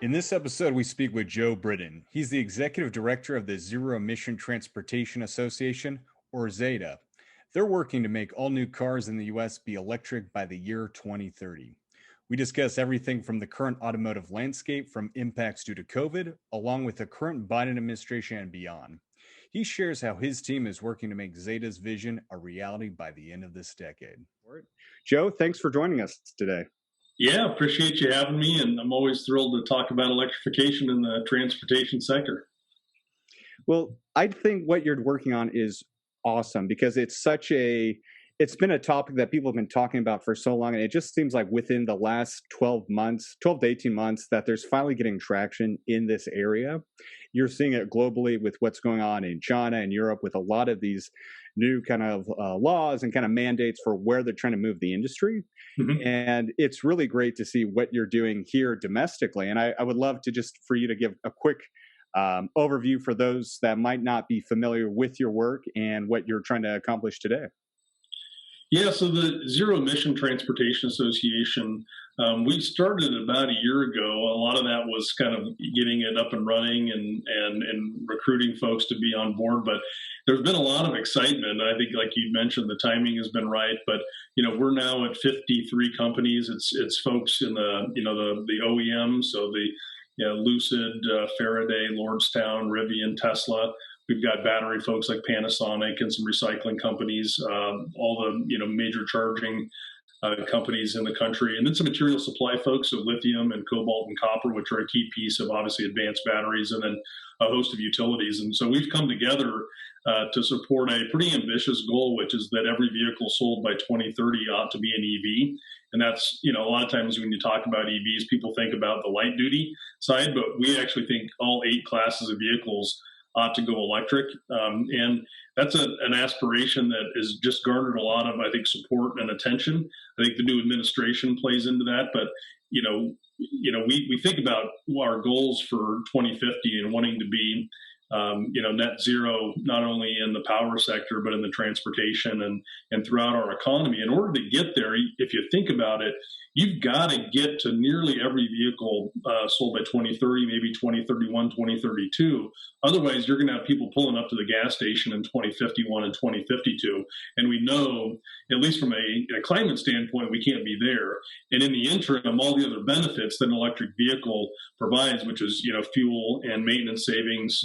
In this episode, we speak with Joe Britton. He's the executive director of the Zero Emission Transportation Association, or ZETA. They're working to make all new cars in the U.S. be electric by the year 2030. We discuss everything from the current automotive landscape, from impacts due to COVID, along with the current Biden administration and beyond. He shares how his team is working to make ZETA's vision a reality by the end of this decade. All right. Joe, thanks for joining us today. Yeah, appreciate you having me, and I'm always thrilled to talk about electrification in the transportation sector. Well, I think what you're working on is awesome because it's been a topic that people have been talking about for so long, and it just seems like within the last 12 to 18 months, that there's finally getting traction in this area. You're seeing it globally with what's going on in China and Europe with a lot of these new kind of laws and kind of mandates for where they're trying to move the industry. Mm-hmm. And it's really great to see what you're doing here domestically. And I would love to just for you to give a quick overview for those that might not be familiar with your work and what you're trying to accomplish today. Yeah, so the Zero Emission Transportation Association, we started about a year ago. A lot of that was kind of getting it up and running and recruiting folks to be on board. But there's been a lot of excitement. I think, like you mentioned, the timing has been right. But we're now at 53 companies. It's folks in the OEMs, so the Lucid, Faraday, Lordstown, Rivian, Tesla. We've got battery folks like Panasonic and some recycling companies, all the major charging companies in the country, and then some material supply folks, so lithium and cobalt and copper, which are a key piece of obviously advanced batteries, and then a host of utilities. And so we've come together to support a pretty ambitious goal, which is that every vehicle sold by 2030 ought to be an EV. And that's, a lot of times when you talk about EVs, people think about the light duty side, but we actually think all 8 classes of vehicles ought to go electric. And that's an aspiration that has just garnered a lot of, I think, support and attention. I think the new administration plays into that. But, we think about our goals for 2050 and wanting to be, net zero, not only in the power sector, but in the transportation and throughout our economy. In order to get there, if you think about it, you've got to get to nearly every vehicle sold by 2030, maybe 2031, 2032. Otherwise, you're going to have people pulling up to the gas station in 2051 and 2052. And we know, at least from a climate standpoint, we can't be there. And in the interim, all the other benefits that an electric vehicle provides, which is, fuel and maintenance savings,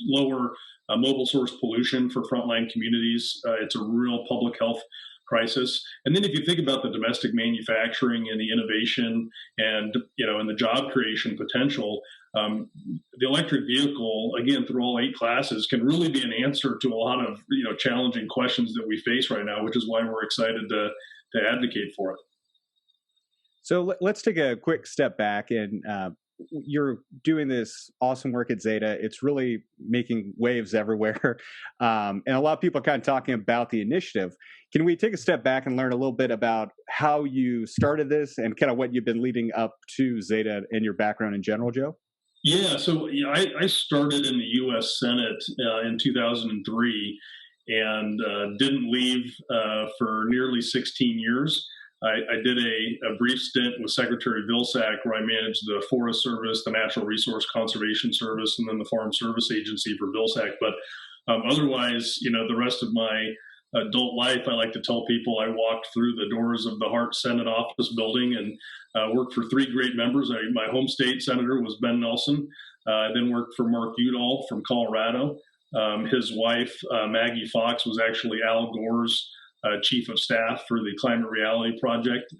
lower mobile source pollution for frontline communities. It's a real public health crisis. And then if you think about the domestic manufacturing and the innovation and the job creation potential, the electric vehicle, again, through all 8 classes, can really be an answer to a lot of challenging questions that we face right now, which is why we're excited to advocate for it. So let's take a quick step back, and you're doing this awesome work at ZETA. It's really making waves everywhere. And a lot of people are kind of talking about the initiative. Can we take a step back and learn a little bit about how you started this and kind of what you've been leading up to ZETA and your background in general, Joe? Yeah, so I started in the U.S. Senate in 2003 and didn't leave for nearly 16 years. I did a brief stint with Secretary Vilsack, where I managed the Forest Service, the Natural Resource Conservation Service, and then the Farm Service Agency for Vilsack. But otherwise, the rest of my adult life, I like to tell people I walked through the doors of the Hart Senate office building and worked for 3 great members. My home state senator was Ben Nelson. I then worked for Mark Udall from Colorado. His wife, Maggie Fox, was actually Al Gore's chief of staff for the Climate Reality Project.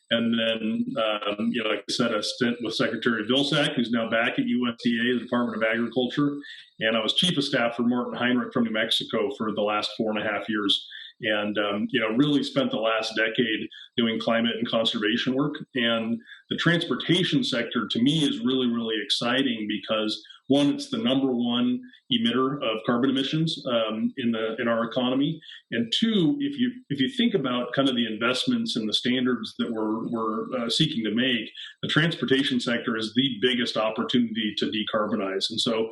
And then, like I said, a stint with Secretary Vilsack, who's now back at USDA, the Department of Agriculture. And I was chief of staff for Martin Heinrich from New Mexico for the last 4.5 years. And, really spent the last decade doing climate and conservation work. And the transportation sector, to me, is really, really exciting because, one, it's the number 1 emitter of carbon emissions in our economy, and 2, if you think about kind of the investments and the standards that we're seeking to make, the transportation sector is the biggest opportunity to decarbonize. And so,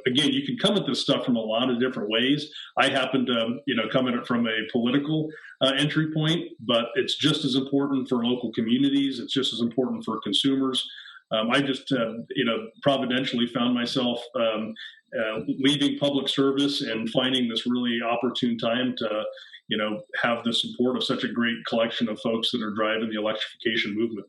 again, you can come at this stuff from a lot of different ways. I happen to, come at it from a political entry point, but it's just as important for local communities. It's just as important for consumers. I just, providentially found myself leaving public service and finding this really opportune time to, have the support of such a great collection of folks that are driving the electrification movement.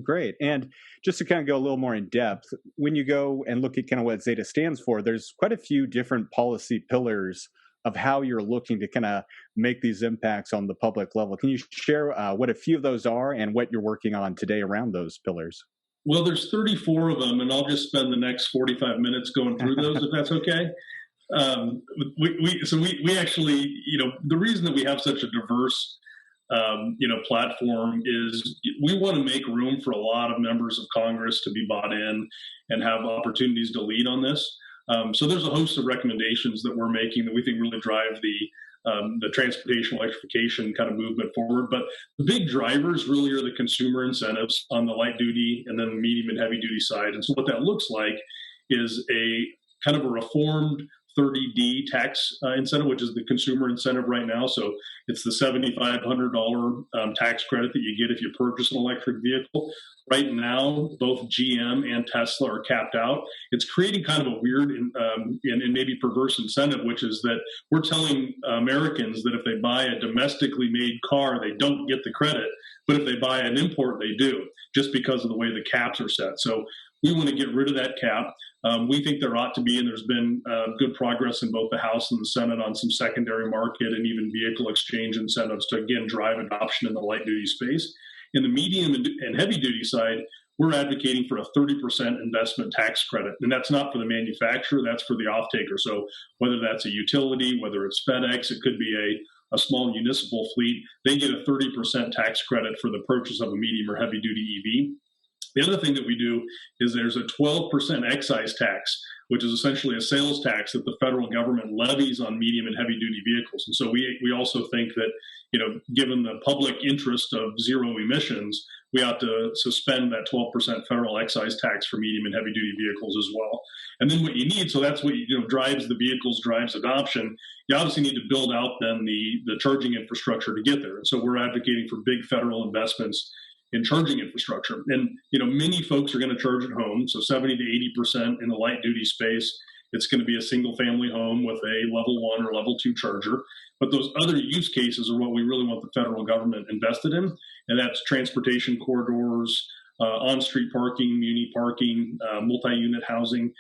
Great. And just to kind of go a little more in depth, when you go and look at kind of what ZETA stands for, there's quite a few different policy pillars of how you're looking to kind of make these impacts on the public level. Can you share what a few of those are and what you're working on today around those pillars? Well, there's 34 of them, and I'll just spend the next 45 minutes going through those, if that's okay. We actually, the reason that we have such a diverse platform is we want to make room for a lot of members of Congress to be bought in and have opportunities to lead on this. So there's a host of recommendations that we're making that we think really drive the transportation electrification kind of movement forward. But the big drivers really are the consumer incentives on the light duty and then the medium and heavy duty side. And so what that looks like is a kind of a reformed 30D tax incentive, which is the consumer incentive right now. So it's the $7,500 tax credit that you get if you purchase an electric vehicle. Right now, both GM and Tesla are capped out. It's creating kind of a weird and maybe perverse incentive, which is that we're telling Americans that if they buy a domestically made car, they don't get the credit. But if they buy an import, they do, just because of the way the caps are set. So we want to get rid of that cap. We think there ought to be, and there's been good progress in both the House and the Senate on some secondary market and even vehicle exchange incentives to, again, drive adoption in the light duty space. In the medium and heavy duty side, we're advocating for a 30% investment tax credit. And that's not for the manufacturer, that's for the off-taker. So whether that's a utility, whether it's FedEx, it could be a small municipal fleet, they get a 30% tax credit for the purchase of a medium or heavy duty EV. The other thing that we do is there's a 12% excise tax, which is essentially a sales tax that the federal government levies on medium and heavy duty vehicles. And so we also think that, given the public interest of zero emissions, we ought to suspend that 12% federal excise tax for medium and heavy duty vehicles as well. And then what you need, so that's what drives the vehicles, drives adoption. You obviously need to build out then the charging infrastructure to get there. And so we're advocating for big federal investments in charging infrastructure. And, many folks are going to charge at home. So 70 to 80% in the light duty space, it's going to be a single family home with a level 1 or level 2 charger. But those other use cases are what we really want the federal government invested in. And that's transportation corridors, on-street parking, muni parking, multi-unit housing,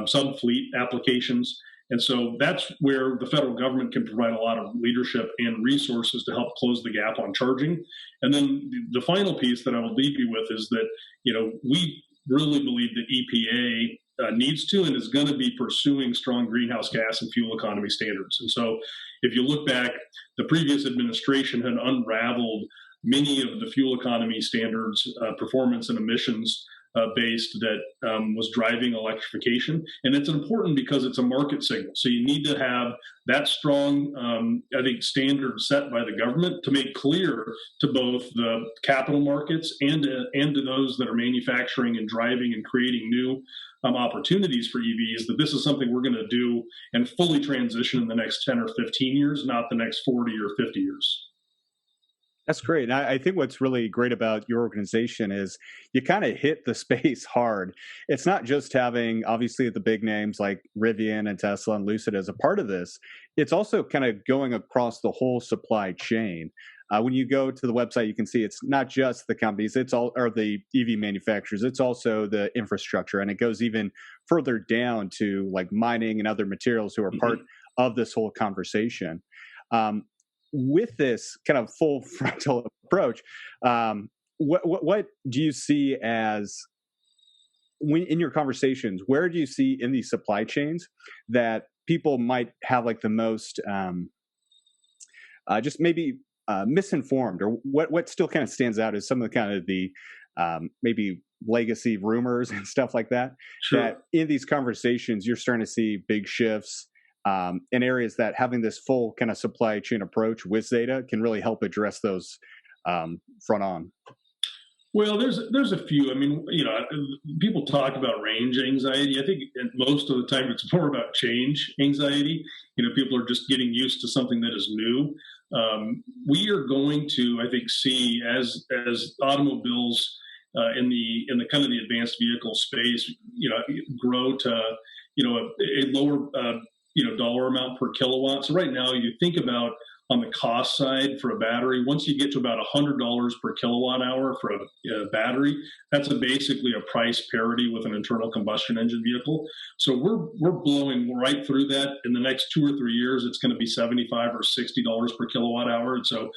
sub-fleet applications. And so that's where the federal government can provide a lot of leadership and resources to help close the gap on charging. And then the final piece that I will leave you with is that, we really believe that EPA needs to and is going to be pursuing strong greenhouse gas and fuel economy standards. And so if you look back, the previous administration had unraveled many of the fuel economy standards, performance and emissions based that was driving electrification. And it's important because it's a market signal. So you need to have that strong, standard set by the government to make clear to both the capital markets and to those that are manufacturing and driving and creating new opportunities for EVs, that this is something we're going to do and fully transition in the next 10 or 15 years, not the next 40 or 50 years. That's great. And I think what's really great about your organization is you kind of hit the space hard. It's not just having, obviously, the big names like Rivian and Tesla and Lucid as a part of this. It's also kind of going across the whole supply chain. When you go to the website, you can see it's not just the companies, or the EV manufacturers, it's also the infrastructure. And it goes even further down to like mining and other materials who are part of this whole conversation. With this kind of full frontal approach, what do you see as, in your conversations, where do you see in these supply chains that people might have like the most, just maybe misinformed, or what still kind of stands out as some of the kind of the maybe legacy rumors and stuff like that, Sure. That in these conversations, you're starting to see big shifts in areas that having this full kind of supply chain approach with ZETA can really help address those front on? Well, there's a few. I mean, people talk about range anxiety. I think most of the time it's more about change anxiety. People are just getting used to something that is new. We are going to, I think, see as automobiles in the kind of the advanced vehicle space, grow to a lower dollar amount per kilowatt. So right now, you think about on the cost side for a battery, once you get to about $100 per kilowatt hour for a battery, that's basically a price parity with an internal combustion engine vehicle. So we're blowing right through that. In the next 2 or 3 years, it's going to be $75 or $60 per kilowatt hour. And so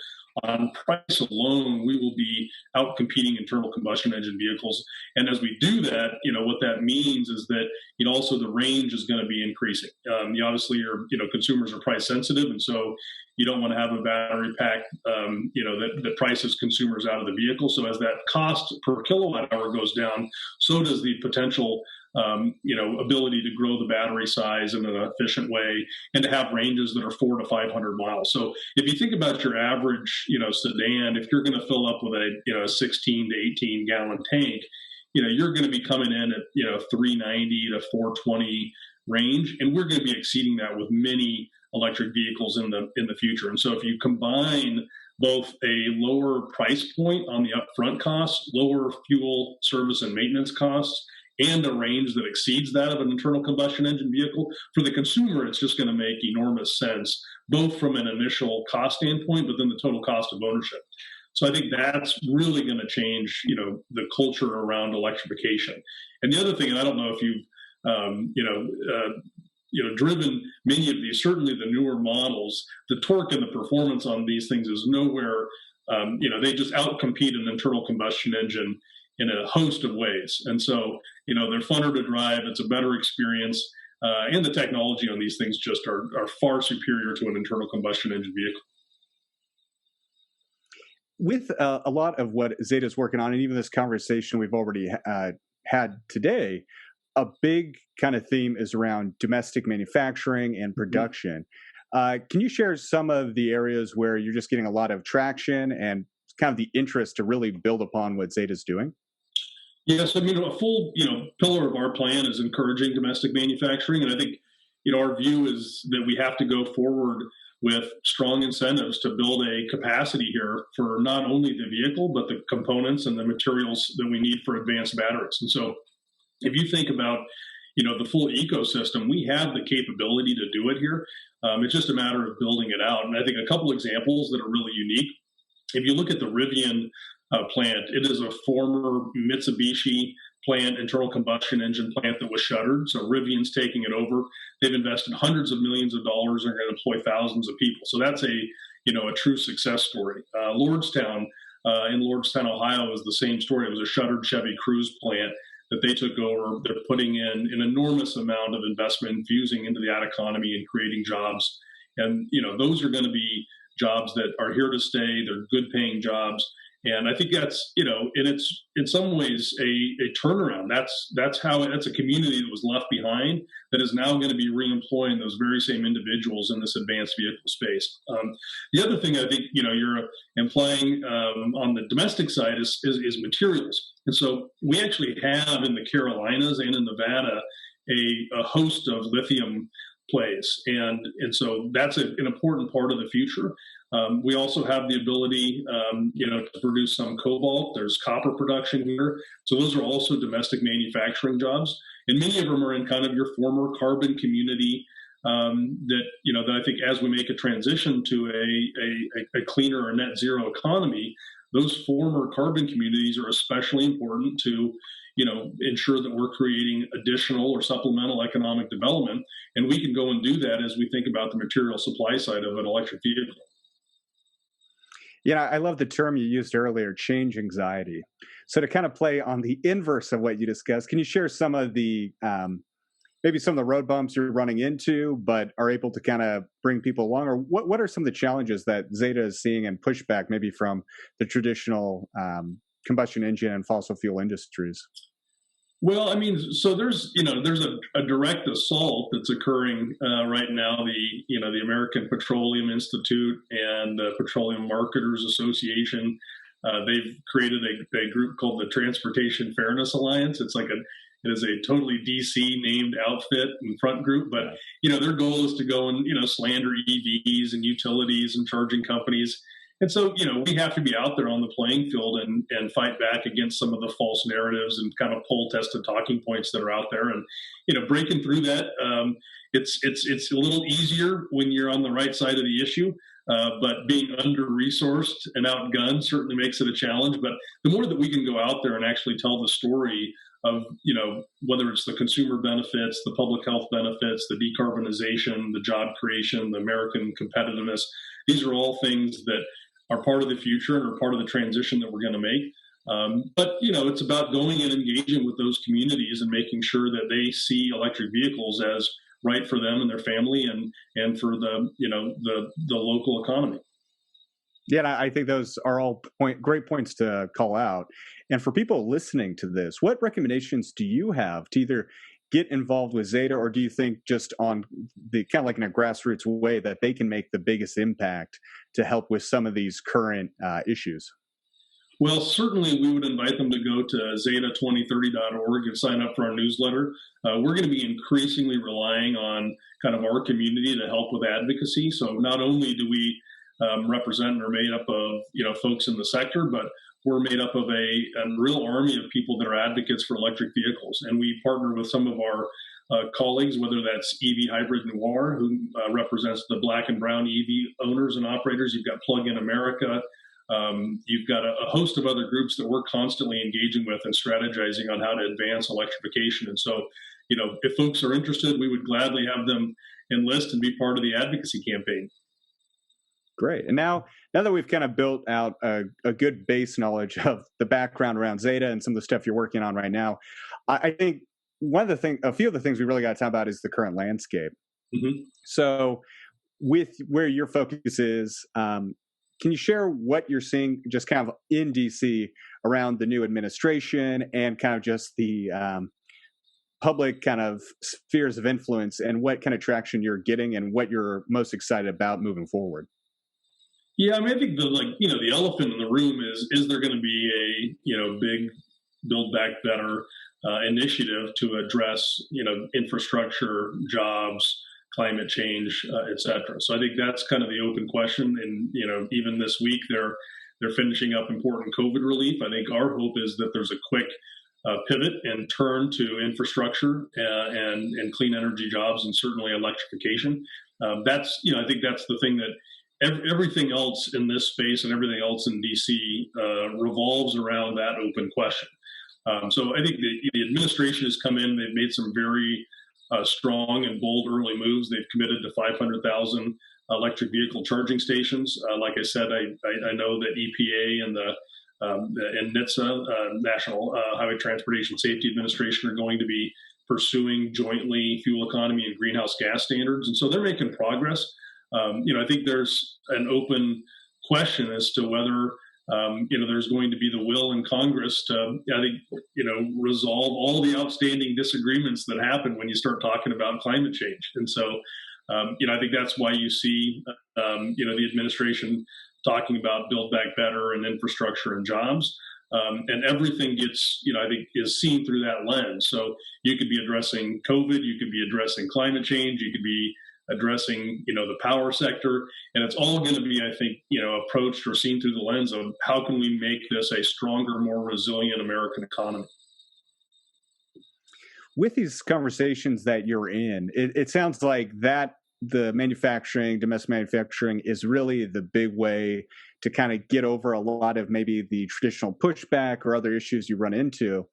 on price alone, we will be out competing internal combustion engine vehicles. And as we do that, what that means is that also the range is going to be increasing. Obviously, consumers are price sensitive, and so you don't want to have a battery pack, that prices consumers out of the vehicle. So as that cost per kilowatt hour goes down, so does the potential ability to grow the battery size in an efficient way and to have ranges that are 400 to 500 miles. So if you think about your average, sedan, if you're going to fill up with a 16 to 18 gallon tank, you're going to be coming in at 390 to 420 range, and we're going to be exceeding that with many electric vehicles in the future. And so if you combine both a lower price point on the upfront costs, lower fuel service and maintenance costs, and a range that exceeds that of an internal combustion engine vehicle, for the consumer, it's just going to make enormous sense, both from an initial cost standpoint, but then the total cost of ownership. So I think that's really going to change, the culture around electrification. And the other thing, and I don't know if you've, driven many of these, certainly the newer models, the torque and the performance on these things is nowhere, they just outcompete an internal combustion engine in a host of ways. And so, they're funner to drive, it's a better experience, and the technology on these things just are far superior to an internal combustion engine vehicle. With a lot of what ZETA is working on, and even this conversation we've already had today, a big kind of theme is around domestic manufacturing and production. Can you share some of the areas where you're just getting a lot of traction and kind of the interest to really build upon what ZETA is doing? Yes, I mean, a full, pillar of our plan is encouraging domestic manufacturing. And I think, our view is that we have to go forward with strong incentives to build a capacity here for not only the vehicle, but the components and the materials that we need for advanced batteries. And so if you think about, the full ecosystem, we have the capability to do it here. It's just a matter of building it out. And I think a couple examples that are really unique. If you look at the Rivian plant, it is a former Mitsubishi plant, internal combustion engine plant that was shuttered. So Rivian's taking it over. They've invested hundreds of millions of dollars and are going to employ thousands of people. So that's a true success story. Lordstown in Lordstown, Ohio is the same story. It was a shuttered Chevy Cruze plant that they took over. They're putting in an enormous amount of investment, infusing into the ad economy and creating jobs. And, those are going to be jobs that are here to stay. They're good paying jobs. And I think that's, and it's in some ways a turnaround. That's a community that was left behind that is now going to be reemploying those very same individuals in this advanced vehicle space. The other thing I think, you're implying on the domestic side is materials. And so we actually have in the Carolinas and in Nevada a host of lithium plays. And so that's an important part of the future. We also have the ability, to produce some cobalt. There's copper production here. So those are also domestic manufacturing jobs. And many of them are in kind of your former carbon community that I think as we make a transition to a cleaner or net zero economy, those former carbon communities are especially important to ensure that we're creating additional or supplemental economic development. And we can go and do that as we think about the material supply side of an electric vehicle. Yeah, I love the term you used earlier, change anxiety. So to kind of play on the inverse of what you discussed, can you share some of the, maybe some of the road bumps you're running into, but are able to kind of bring people along? Or what are some of the challenges that ZETA is seeing and pushback maybe from the traditional combustion engine and fossil fuel industries? Well, I mean, so there's a direct assault that's occurring right now. The American Petroleum Institute and the Petroleum Marketers Association, they've created a group called the Transportation Fairness Alliance. It is a totally DC named outfit and front group, but their goal is to go and slander EVs and utilities and charging companies. And so, we have to be out there on the playing field and fight back against some of the false narratives and kind of poll tested talking points that are out there. And, breaking through that, it's a little easier when you're on the right side of the issue. But being under resourced and outgunned certainly makes it a challenge. But the more that we can go out there and actually tell the story of, whether it's the consumer benefits, the public health benefits, the decarbonization, the job creation, the American competitiveness, these are all things that are part of the future and are part of the transition that we're going to make. But it's about going and engaging with those communities and making sure that they see electric vehicles as right for them and their family and for the local economy. Yeah, and I think those are all great points to call out. And for people listening to this, what recommendations do you have to either get involved with ZETA, or do you think just on the kind of like in a grassroots way that they can make the biggest impact to help with some of these current issues? Well, certainly we would invite them to go to zeta2030.org and sign up for our newsletter. We're going to be increasingly relying on kind of our community to help with advocacy. So not only do we represent and are made up of folks in the sector, but we're made up of a real army of people that are advocates for electric vehicles. And we partner with some of our colleagues, whether that's EV Hybrid Noir, who represents the black and brown EV owners and operators. You've got Plug in America. You've got a host of other groups that we're constantly engaging with and strategizing on how to advance electrification. And so, if folks are interested, we would gladly have them enlist and be part of the advocacy campaign. Great. And now that we've kind of built out a good base knowledge of the background around ZETA and some of the stuff you're working on right now, I think a few of the things we really got to talk about is the current landscape. Mm-hmm. So with where your focus is, can you share what you're seeing just kind of in DC around the new administration and kind of just the public kind of spheres of influence, and what kind of traction you're getting and what you're most excited about moving forward? Yeah, I mean, I think the elephant in the room is there going to be a big Build Back Better initiative to address infrastructure, jobs, climate change, et cetera. So I think that's kind of the open question. And even this week they're finishing up important COVID relief. I think our hope is that there's a quick pivot and turn to infrastructure and clean energy jobs, and certainly electrification. I think that's the thing that. Everything else in this space and everything else in DC revolves around that open question. So I think the administration has come in. They've made some very strong and bold early moves. They've committed to 500,000 electric vehicle charging stations. Like I said, I know that EPA and NHTSA, National Highway Transportation Safety Administration, are going to be pursuing jointly fuel economy and greenhouse gas standards. And so they're making progress. I think there's an open question as to whether, there's going to be the will in Congress to, resolve all the outstanding disagreements that happen when you start talking about climate change. And so, I think that's why you see, the administration talking about Build Back Better and infrastructure and jobs. And everything gets, I think, is seen through that lens. So you could be addressing COVID, you could be addressing climate change, you could be addressing, the power sector, and it's all going to be, I think, approached or seen through the lens of how can we make this a stronger, more resilient American economy. With these conversations that you're in, it sounds like that the domestic manufacturing is really the big way to kind of get over a lot of maybe the traditional pushback or other issues you run into.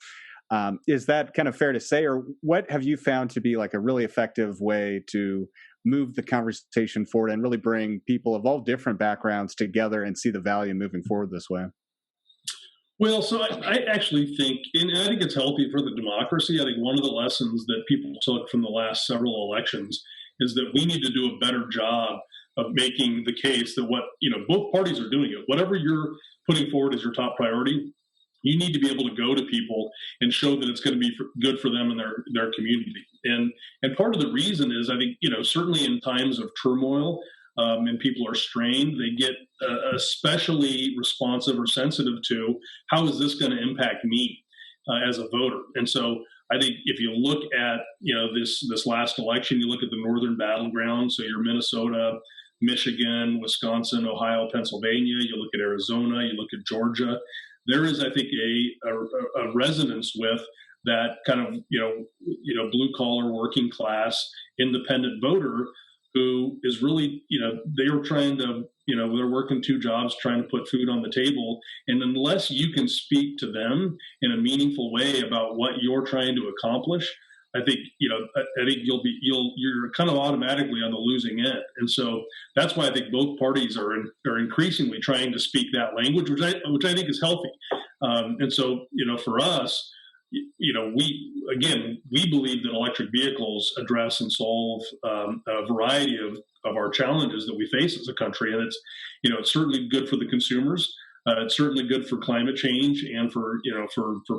Is that kind of fair to say, or what have you found to be like a really effective way to move the conversation forward and really bring people of all different backgrounds together and see the value moving forward this way? Well, so I actually think, and I think it's healthy for the democracy. I think one of the lessons that people took from the last several elections is that we need to do a better job of making the case that both parties are doing it. Whatever you're putting forward as your top priority, you need to be able to go to people and show that it's going to be good for them and their community. And part of the reason is, I think, certainly in times of turmoil and people are strained, they get especially responsive or sensitive to how is this going to impact me as a voter. And so I think if you look at, this last election, you look at the northern battleground, so your Minnesota, Michigan, Wisconsin, Ohio, Pennsylvania, you look at Arizona, you look at Georgia, there is, I think, a resonance with that kind of blue collar, working class, independent voter who is really, they are trying to, they're working two jobs trying to put food on the table, and unless you can speak to them in a meaningful way about what you're trying to accomplish, I think you're kind of automatically on the losing end. And so that's why I think both parties are increasingly trying to speak that language, which I think is healthy. And so for us, we believe that electric vehicles address and solve a variety of our challenges that we face as a country, and it's certainly good for the consumers. It's certainly good for climate change and for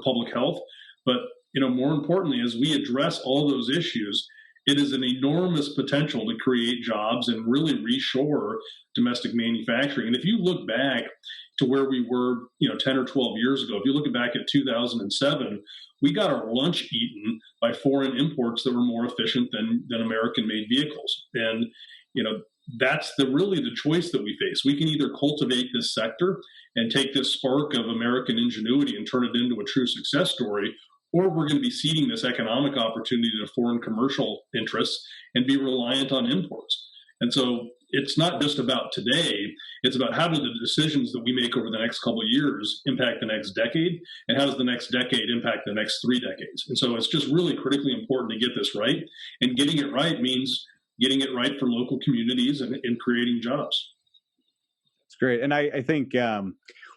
public health, but more importantly, as we address all those issues, it is an enormous potential to create jobs and really reshore domestic manufacturing. And if you look back to where we were, 10 or 12 years ago, if you look back at 2007, we got our lunch eaten by foreign imports that were more efficient than American-made vehicles. And, that's really the choice that we face. We can either cultivate this sector and take this spark of American ingenuity and turn it into a true success story, or we're going to be ceding this economic opportunity to foreign commercial interests and be reliant on imports. And so it's not just about today, it's about how do the decisions that we make over the next couple of years impact the next decade, and how does the next decade impact the next 3 decades. And so it's just really critically important to get this right, and getting it right means getting it right for local communities and creating jobs. That's great. And I think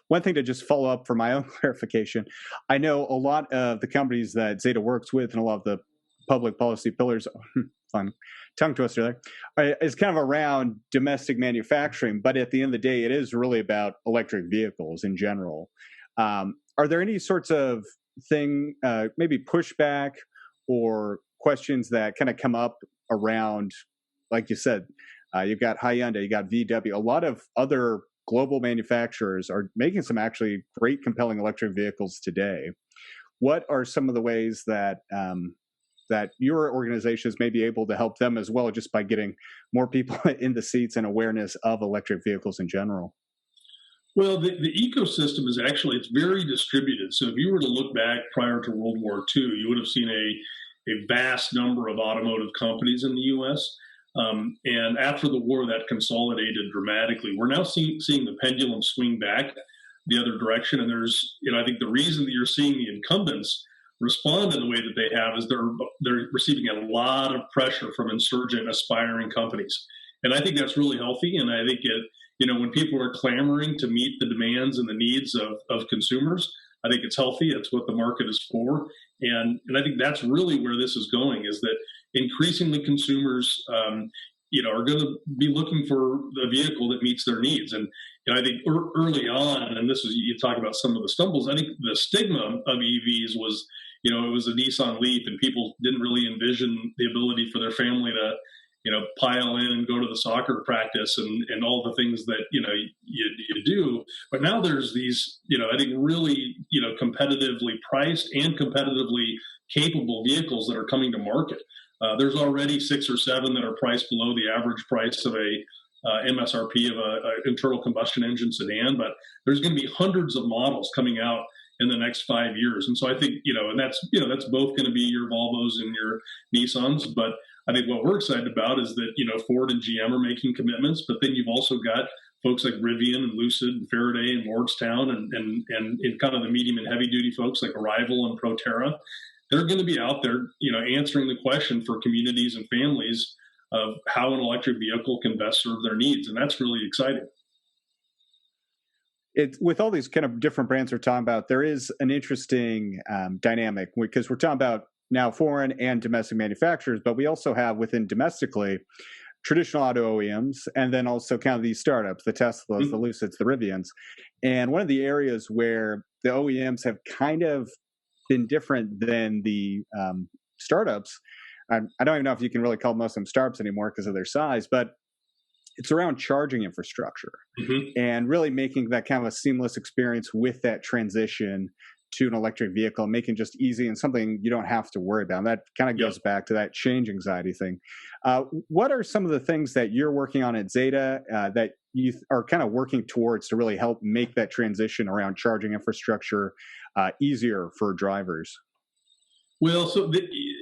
one thing to just follow up for my own clarification, I know a lot of the companies that ZETA works with and a lot of the public policy pillars, fun tongue twister there, is kind of around domestic manufacturing. But at the end of the day, it is really about electric vehicles in general. Are there any sorts of maybe pushback or questions that kind of come up around, like you said, you've got Hyundai, you got VW, a lot of other global manufacturers are making some actually great, compelling electric vehicles today. What are some of the ways that that your organizations may be able to help them as well, just by getting more people in the seats and awareness of electric vehicles in general? Well, the ecosystem is it's very distributed. So if you were to look back prior to World War II, you would have seen a vast number of automotive companies in the U.S. And after the war, that consolidated dramatically. We're now seeing the pendulum swing back the other direction. And there's, I think the reason that you're seeing the incumbents respond in the way that they have is they're receiving a lot of pressure from insurgent, aspiring companies. And I think that's really healthy. And I think when people are clamoring to meet the demands and the needs of consumers, I think it's healthy. It's what the market is for. And I think that's really where this is going, is that increasingly consumers, are going to be looking for a vehicle that meets their needs. And I think early on, and this is, you talk about some of the stumbles, I think the stigma of EVs was, it was a Nissan Leaf, and people didn't really envision the ability for their family to, pile in and go to the soccer practice and all the things that, you do. But now there's these, I think really, competitively priced and competitively capable vehicles that are coming to market. There's already 6 or 7 that are priced below the average price of a MSRP of a internal combustion engine sedan, but there's going to be hundreds of models coming out in the next 5 years. And so I think, and that's both going to be your Volvos and your Nissans. But I think what we're excited about is that, Ford and GM are making commitments, but then you've also got folks like Rivian and Lucid and Faraday and Lordstown and kind of the medium and heavy duty folks like Arrival and Proterra. They're going to be out there, answering the question for communities and families of how an electric vehicle can best serve their needs. And that's really exciting. With all these kind of different brands we're talking about, there is an interesting dynamic, because we're talking about now foreign and domestic manufacturers, but we also have within domestically traditional auto OEMs, and then also kind of these startups, the Teslas, the Lucids, the Rivians. And one of the areas where the OEMs have kind of been different than the startups, I don't even know if you can really call most of them startups anymore because of their size, but it's around charging infrastructure and really making that kind of a seamless experience with that transition to an electric vehicle, making just easy and something you don't have to worry about. And that kind of goes back to that change anxiety thing. What are some of the things that you're working on at ZETA that you are kind of working towards to really help make that transition around charging infrastructure easier for drivers? Well,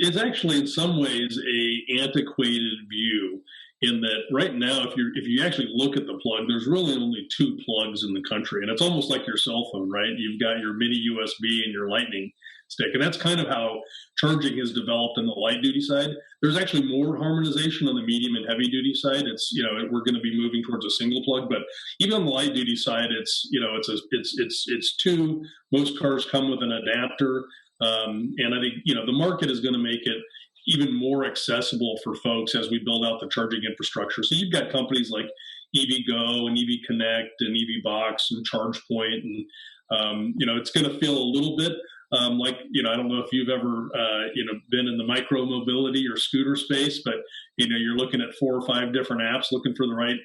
it's actually in some ways a antiquated view in that right now, if you actually look at the plug, there's really only two plugs in the country, and it's almost like your cell phone, right? You've got your mini USB and your Lightning stick, and that's kind of how charging has developed on the light duty side. There's actually more harmonization on the medium and heavy duty side. It's we're going to be moving towards a single plug, but even on the light duty side, it's two. Most cars come with an adapter. And I think, the market is going to make it even more accessible for folks as we build out the charging infrastructure. So you've got companies like EVgo and EV Connect and EV Box and ChargePoint. And, it's going to feel a little bit like, I don't know if you've ever, been in the micro mobility or scooter space, but, you're looking at 4 or 5 different apps looking for the right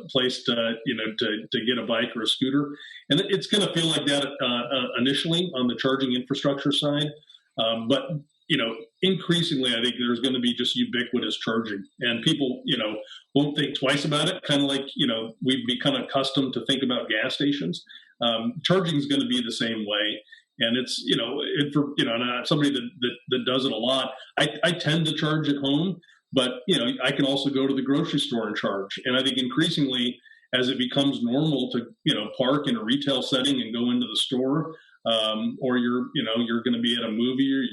place to get a bike or a scooter. And it's going to feel like that initially on the charging infrastructure side. But, increasingly, I think there's going to be just ubiquitous charging, and people, won't think twice about it. Kind of like, we've become accustomed to think about gas stations. Charging is going to be the same way. And it's, and I'm somebody that does it a lot. I tend to charge at home, but, I can also go to the grocery store and charge. And I think increasingly, as it becomes normal to, park in a retail setting and go into the store, or you're going to be at a movie, or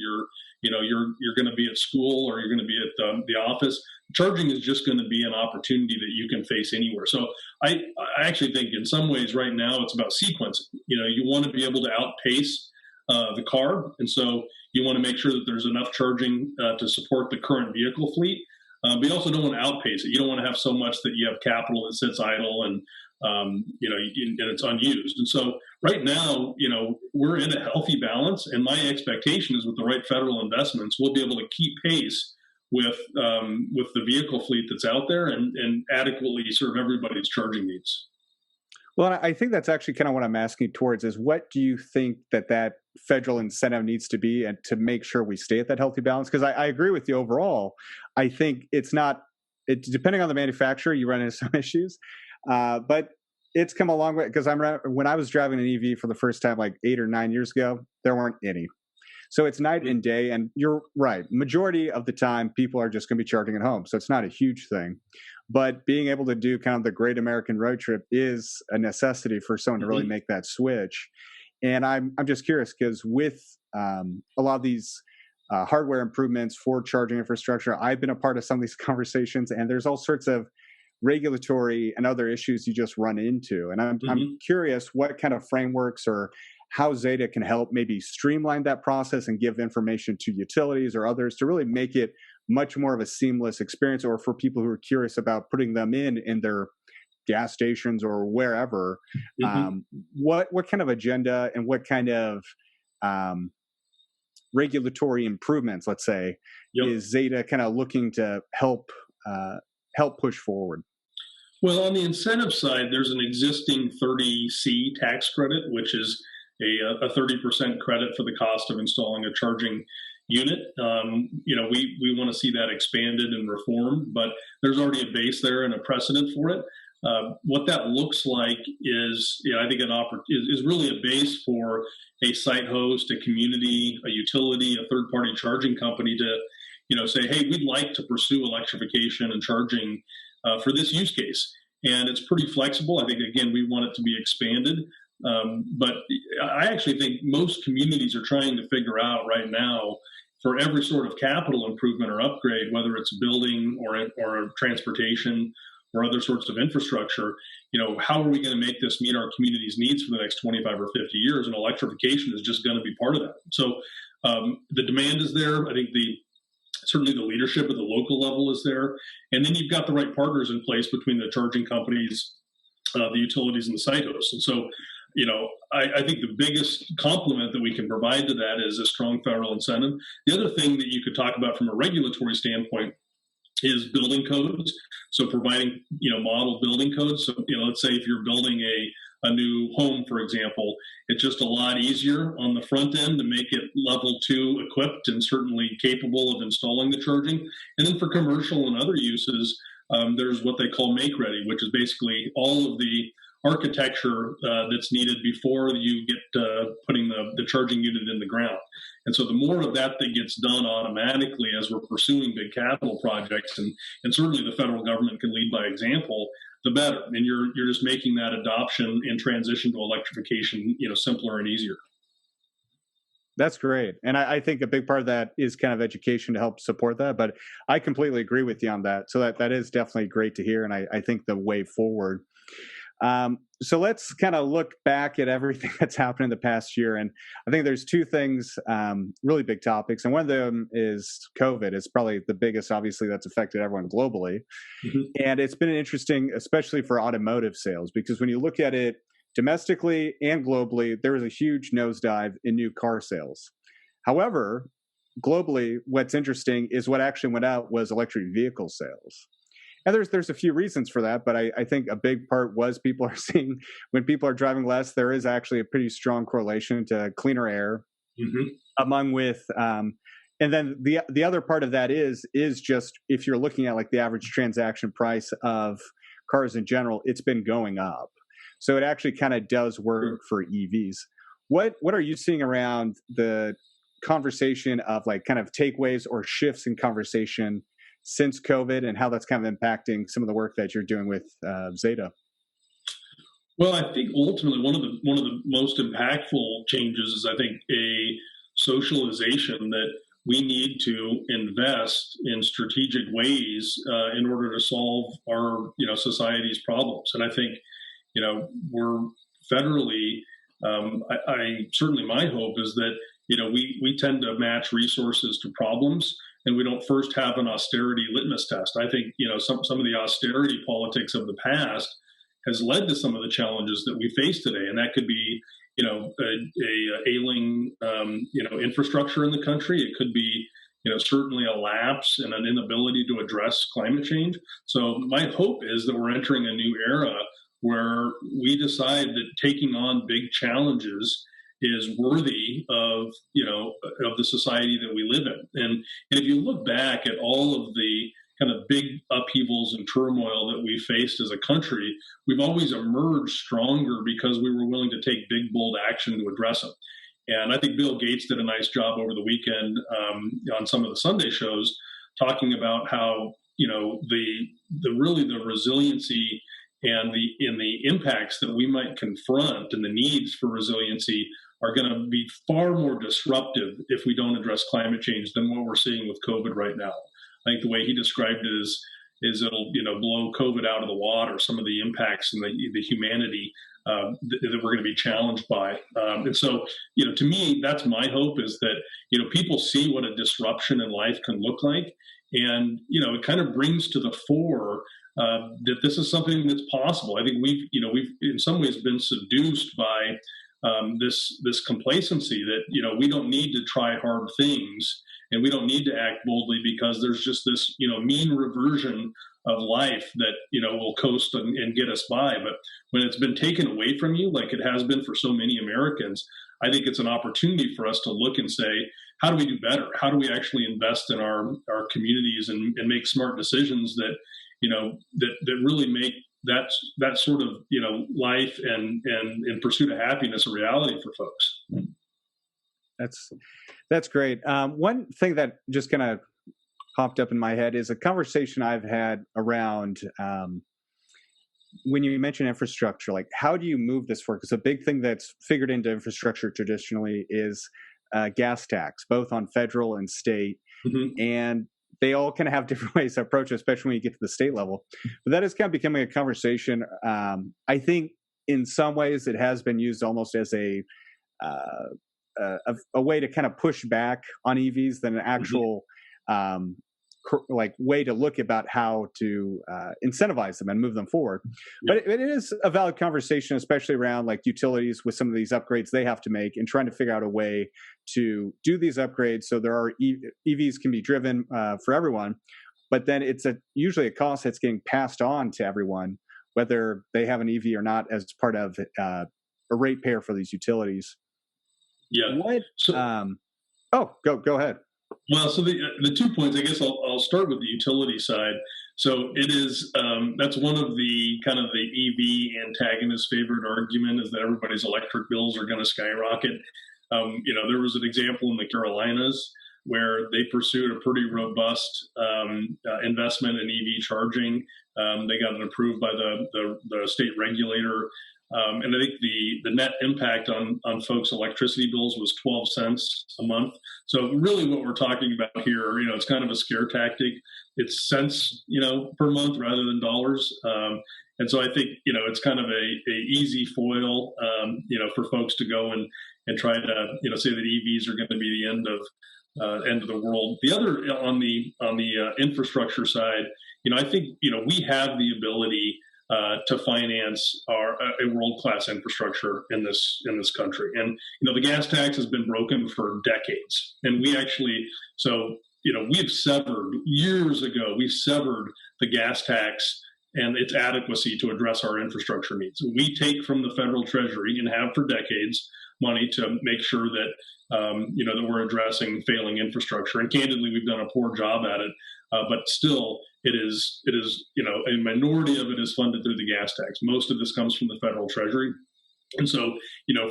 you're going to be at school, or you're going to be at the office. Charging is just going to be an opportunity that you can face anywhere. So I actually think in some ways right now it's about sequencing. You want to be able to outpace the car, and so you want to make sure that there's enough charging to support the current vehicle fleet. But you also don't want to outpace it. You don't want to have so much that you have capital that sits idle and and it's unused. And so right now, we're in a healthy balance, and my expectation is with the right federal investments, we'll be able to keep pace with the vehicle fleet that's out there and adequately serve everybody's charging needs. Well, I think that's actually kind of what I'm asking towards is what do you think that federal incentive needs to be and to make sure we stay at that healthy balance? Because I agree with you overall. I think depending on the manufacturer, you run into some issues, but it's come a long way. Because when I was driving an EV for the first time like 8 or 9 years ago, there weren't any. So it's night and day, and you're right. Majority of the time, people are just going to be charging at home, so it's not a huge thing. But being able to do kind of the Great American Road Trip is a necessity for someone to really make that switch. And I'm just curious because with a lot of these hardware improvements for charging infrastructure, I've been a part of some of these conversations, and there's all sorts of regulatory and other issues you just run into. And I'm curious what kind of frameworks or how ZETA can help maybe streamline that process and give information to utilities or others to really make it much more of a seamless experience, or for people who are curious about putting them in their gas stations or wherever. What kind of agenda and what kind of regulatory improvements, let's say, is ZETA kind of looking to help push forward? Well, on the incentive side, there's an existing 30C tax credit, which is a 30% credit for the cost of installing a charging unit. We want to see that expanded and reformed, but there's already a base there and a precedent for it. What that looks like is, I think is really a base for a site host, a community, a utility, a third-party charging company to, say, hey, we'd like to pursue electrification and charging for this use case. And it's pretty flexible. I think, again, we want it to be expanded. But I actually think most communities are trying to figure out right now, for every sort of capital improvement or upgrade, whether it's building or transportation or other sorts of infrastructure, how are we going to make this meet our community's needs for the next 25 or 50 years? And electrification is just going to be part of that. So the demand is there. I think certainly the leadership at the local level is there. And then you've got the right partners in place between the charging companies, the utilities, and the site hosts. And so, I think the biggest complement that we can provide to that is a strong federal incentive. The other thing that you could talk about from a regulatory standpoint is building codes. So providing, model building codes. So, let's say if you're building a new home, for example, it's just a lot easier on the front end to make it level 2 equipped and certainly capable of installing the charging. And then for commercial and other uses, there's what they call make ready, which is basically all of the architecture that's needed before you get putting the charging unit in the ground. And so the more of that that gets done automatically as we're pursuing big capital projects, and certainly the federal government can lead by example, the better. And you're just making that adoption and transition to electrification, simpler and easier. That's great. And I think a big part of that is kind of education to help support that. But I completely agree with you on that. So that is definitely great to hear. And I think the way forward. So let's kind of look back at everything that's happened in the past year. And I think there's two things, really big topics. And one of them is COVID. It's probably the biggest, obviously, that's affected everyone globally. Mm-hmm. And it's been interesting, especially for automotive sales, because when you look at it domestically and globally, there was a huge nosedive in new car sales. However, globally, what's interesting is what actually went out was electric vehicle sales. And there's a few reasons for that, but I think a big part was people are seeing when people are driving less, there is actually a pretty strong correlation to cleaner air, and then the other part of that is just if you're looking at like the average transaction price of cars in general, it's been going up. So it actually kind of does work for EVs. What are you seeing around the conversation of like kind of takeaways or shifts in conversation since COVID, and how that's kind of impacting some of the work that you're doing with ZETA? Well, I think ultimately one of the most impactful changes is I think a socialization that we need to invest in strategic ways in order to solve our society's problems. And I think we're federally. I certainly my hope is that we tend to match resources to problems, and we don't first have an austerity litmus test. I think some of the austerity politics of the past has led to some of the challenges that we face today, and that could be a ailing infrastructure in the country. It could be certainly a lapse and an inability to address climate change. So my hope is that we're entering a new era where we decide that taking on big challenges is worthy of the society that we live in. And if you look back at all of the kind of big upheavals and turmoil that we faced as a country, we've always emerged stronger because we were willing to take big, bold action to address them. And I think Bill Gates did a nice job over the weekend on some of the Sunday shows talking about how the resiliency and the impacts that we might confront and the needs for resiliency are going to be far more disruptive if we don't address climate change than what we're seeing with COVID right now. I think the way he described it is it'll blow COVID out of the water, some of the impacts and the humanity that we're going to be challenged by. And so, to me, that's my hope is that, people see what a disruption in life can look like. And, it kind of brings to the fore that this is something that's possible. I think we've in some ways been seduced by this complacency that we don't need to try hard things and we don't need to act boldly because there's just this mean reversion of life that will coast and get us by. But when it's been taken away from you, like it has been for so many Americans, I think it's an opportunity for us to look and say, how do we do better? How do we actually invest in our communities and make smart decisions that that really make that sort of life and in pursuit of happiness a reality for folks. That's great. One thing that just kind of popped up in my head is a conversation I've had around when you mention infrastructure, like how do you move this forward? Because a big thing that's figured into infrastructure traditionally is gas tax, both on federal and state, and they all kind of have different ways to approach it, especially when you get to the state level. But that is kind of becoming a conversation. I think in some ways it has been used almost as a way to kind of push back on EVs than an actual way to look about how to incentivize them and move them forward. But it is a valid conversation, especially around like utilities with some of these upgrades they have to make and trying to figure out a way to do these upgrades so there are EVs can be driven for everyone. But then it's usually a cost that's getting passed on to everyone whether they have an EV or not, as part of a ratepayer for these utilities. Yeah. What? So, Go ahead. well, so the 2 points, I guess I'll start with the utility side. So it is that's one of the kind of the EV antagonist favorite argument is that everybody's electric bills are going to skyrocket. There was an example in the Carolinas where they pursued a pretty robust investment in EV charging. They got it approved by the state regulator. And I think the net impact on folks' electricity bills was 12 cents a month. So really what we're talking about here, it's kind of a scare tactic. It's cents, per month rather than dollars. And so I think, it's kind of a easy foil, for folks to go and try to, say that EVs are going to be the end of the world. The other on the infrastructure side, I think, we have the ability to finance a world-class infrastructure in this country. And, the gas tax has been broken for decades. And we've severed, years ago, we severed the gas tax and its adequacy to address our infrastructure needs. We take from the federal treasury and have for decades money to make sure that, that we're addressing failing infrastructure. And candidly, we've done a poor job at it. But still, it is, a minority of it is funded through the gas tax. Most of this comes from the federal treasury. And so,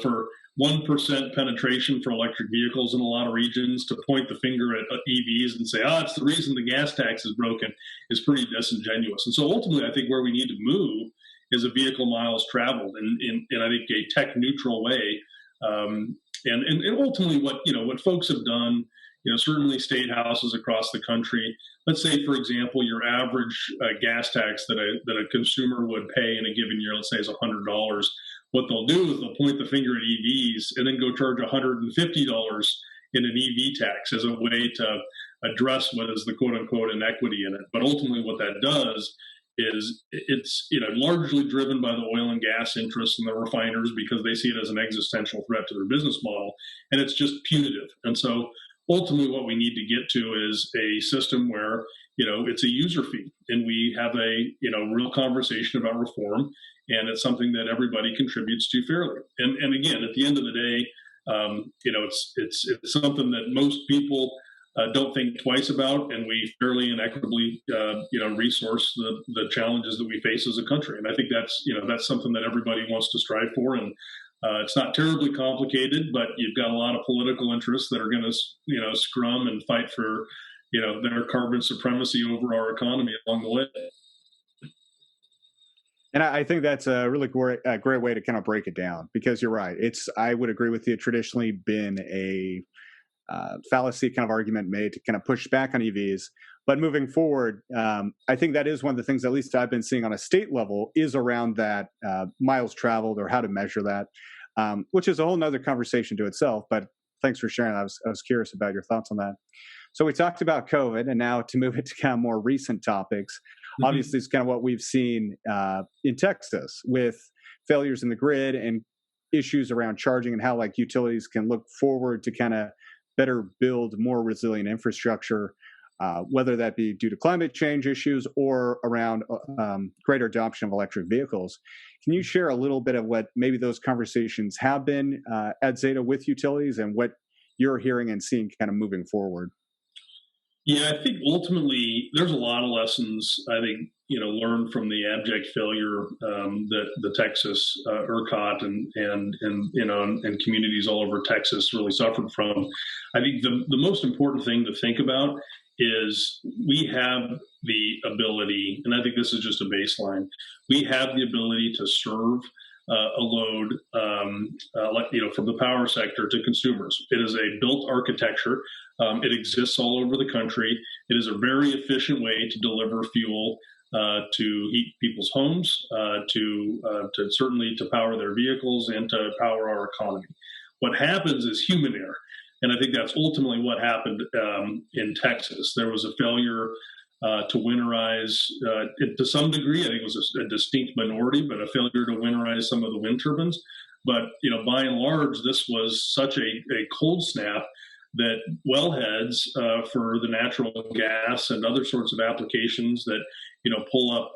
for 1% penetration for electric vehicles in a lot of regions to point the finger at EVs and say, it's the reason the gas tax is broken is pretty disingenuous. And so ultimately, I think where we need to move is a vehicle miles traveled in I think, a tech neutral way. And ultimately what folks have done, certainly state houses across the country, let's say, for example, your average gas tax that a consumer would pay in a given year, let's say is $100. What they'll do is they'll point the finger at EVs and then go charge $150 in an EV tax as a way to address what is the quote unquote inequity in it. But ultimately what that does is it's largely driven by the oil and gas interests and the refiners because they see it as an existential threat to their business model, and it's just punitive. And so ultimately what we need to get to is a system where it's a user fee and we have a real conversation about reform, and it's something that everybody contributes to fairly. And again, at the end of the day, it's something that most people don't think twice about, and we fairly and equitably, resource the challenges that we face as a country. And I think that's something that everybody wants to strive for. And it's not terribly complicated, but you've got a lot of political interests that are going to, scrum and fight for, their carbon supremacy over our economy along the way. And I think that's a really great way to kind of break it down, because you're right. I would agree with you. Traditionally been a fallacy kind of argument made to kind of push back on EVs. But moving forward, I think that is one of the things, at least I've been seeing on a state level, is around that miles traveled or how to measure that, which is a whole nother conversation to itself. But thanks for sharing. I was curious about your thoughts on that. So we talked about COVID, and now to move it to kind of more recent topics. Mm-hmm. Obviously, it's kind of what we've seen in Texas with failures in the grid and issues around charging, and how utilities can look forward to kind of better build more resilient infrastructure, whether that be due to climate change issues or around greater adoption of electric vehicles. Can you share a little bit of what maybe those conversations have been at ZETA with utilities, and what you're hearing and seeing kind of moving forward? Yeah, I think ultimately there's a lot of lessons, I think, learned from the abject failure that the Texas ERCOT and communities all over Texas really suffered from. I think the most important thing to think about is we have the ability, and I think this is just a baseline, we have the ability to serve a load, from the power sector to consumers. It is a built architecture. It exists all over the country. It is a very efficient way to deliver fuel to heat people's homes, to certainly to power their vehicles and to power our economy. What happens is human error. And I think that's ultimately what happened in Texas. There was a failure to winterize, to some degree. I think it was a distinct minority, but a failure to winterize some of the wind turbines. But by and large, this was such a cold snap that wellheads for the natural gas and other sorts of applications that pull up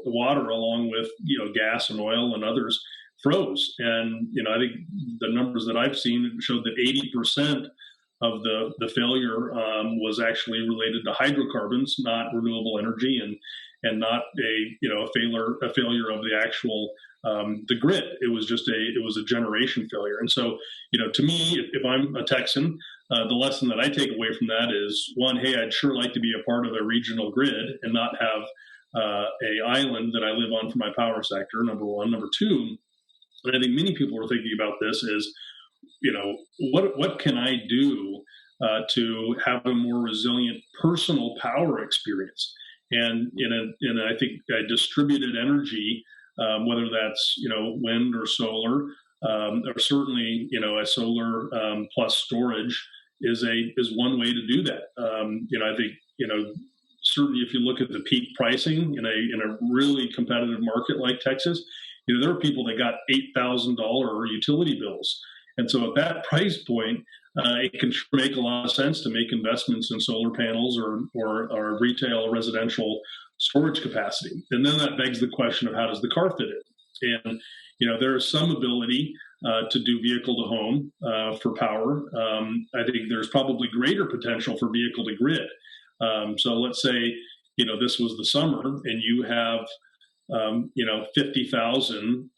water along with gas and oil and others froze. And I think the numbers that I've seen showed that 80% of the failure was actually related to hydrocarbons, not renewable energy, and not a failure of the actual the grid. It was a generation failure. And so to me, if I'm a Texan, the lesson that I take away from that is, one, hey, I'd sure like to be a part of a regional grid and not have a island that I live on for my power sector. Number one. Number two, and I think many people are thinking about this is, what can I do to have a more resilient personal power experience? And I think distributed energy, whether that's wind or solar, or certainly a solar plus storage is one way to do that. I think certainly if you look at the peak pricing in a really competitive market like Texas, there are people that got $8,000 utility bills. And so at that price point, it can make a lot of sense to make investments in solar panels or retail residential storage capacity. And then that begs the question of how does the car fit in? And, there is some ability to do vehicle to home for power. I think there's probably greater potential for vehicle to grid. So let's say, this was the summer and you have 50,000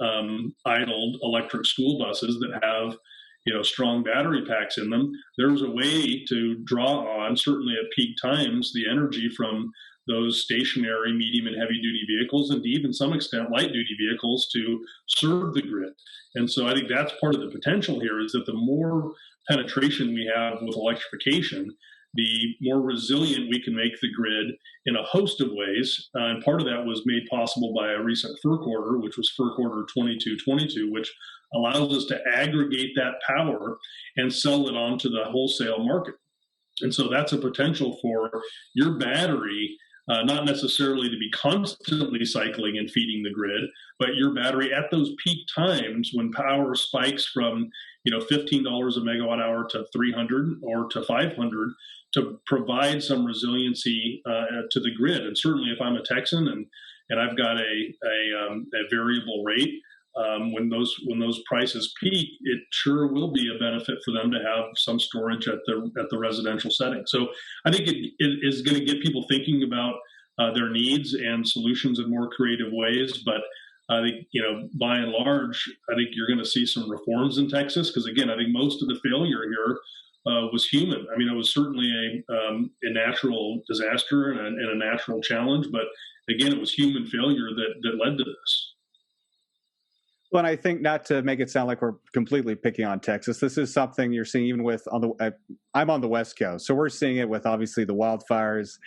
idled electric school buses that have, strong battery packs in them. There's a way to draw on, certainly at peak times, the energy from those stationary, medium, and heavy duty vehicles, and to even some extent light duty vehicles to serve the grid. And so I think that's part of the potential here is that the more penetration we have with electrification, the more resilient we can make the grid in a host of ways. And part of that was made possible by a recent FERC order, which was FERC Order 2222, which allows us to aggregate that power and sell it onto the wholesale market. And so that's a potential for your battery, not necessarily to be constantly cycling and feeding the grid, but your battery at those peak times when power spikes from $15 a megawatt hour to 300 or to 500, to provide some resiliency to the grid. And certainly, if I'm a Texan and I've got a variable rate, when those prices peak, it sure will be a benefit for them to have some storage at the residential setting. So I think it is going to get people thinking about their needs and solutions in more creative ways. But I think by and large, I think you're going to see some reforms in Texas because again, I think most of the failure here was human. I mean, it was certainly a natural disaster and a natural challenge, but again, it was human failure that led to this. Well, and I think not to make it sound like we're completely picking on Texas, this is something you're seeing even with I'm on the West Coast, so we're seeing it with obviously the wildfires.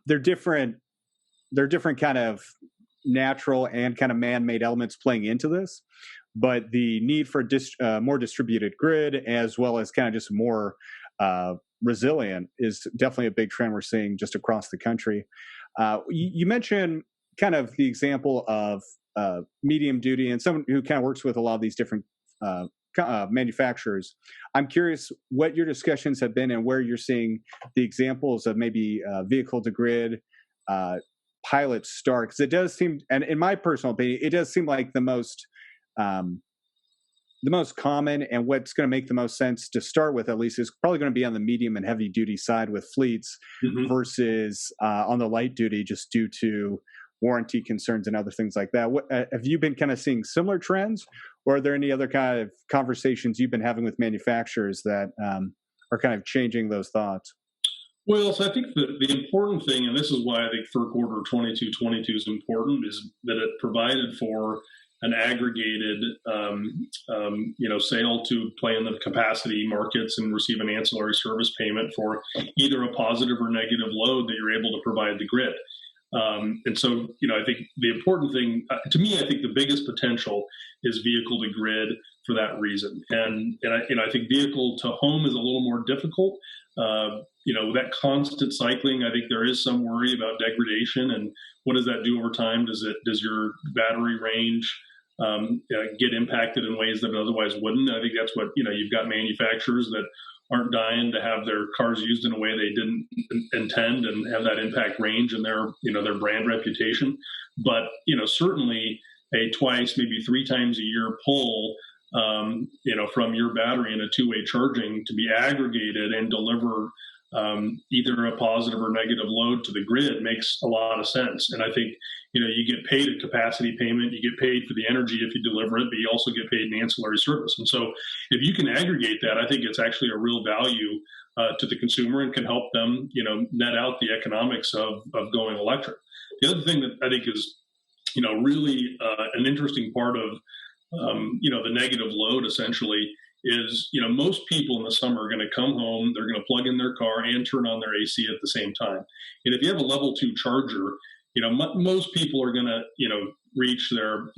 They're different kind of natural and kind of man-made elements playing into this, but the need for more distributed grid as well as kind of just more resilient is definitely a big trend we're seeing just across the country. You mentioned kind of the example of medium duty and someone who kind of works with a lot of these different manufacturers. I'm curious what your discussions have been and where you're seeing the examples of maybe vehicle to grid pilots start, because it does seem, and in my personal opinion, it does seem like the most common and what's going to make the most sense to start with, at least, is probably going to be on the medium and heavy duty side with fleets versus on the light duty, just due to warranty concerns and other things like that. Have you been kind of seeing similar trends, or are there any other kind of conversations you've been having with manufacturers that are kind of changing those thoughts? Well, so I think the important thing, and this is why I think FERC Order 2222 is important, is that it provided for an aggregated, sale to play in the capacity markets and receive an ancillary service payment for either a positive or negative load that you're able to provide the grid. And so, I think the important thing to me, I think the biggest potential is vehicle to grid for that reason. And I think vehicle to home is a little more difficult. That constant cycling, I think there is some worry about degradation and what does that do over time? Does your battery range get impacted in ways that it otherwise wouldn't? I think that's what, you've got manufacturers that aren't dying to have their cars used in a way they didn't intend and have that impact range and their brand reputation. But certainly a twice, maybe 3 times a year pull, from your battery in a two-way charging to be aggregated and deliver either a positive or negative load to the grid makes a lot of sense. And I think, you get paid a capacity payment, you get paid for the energy if you deliver it, but you also get paid an ancillary service. And so if you can aggregate that, I think it's actually a real value to the consumer and can help them, net out the economics of going electric. The other thing that I think is, really an interesting part of, the negative load essentially is, most people in the summer are going to come home, they're going to plug in their car and turn on their AC at the same time. And if you have a level 2 charger, most people are going to, reach their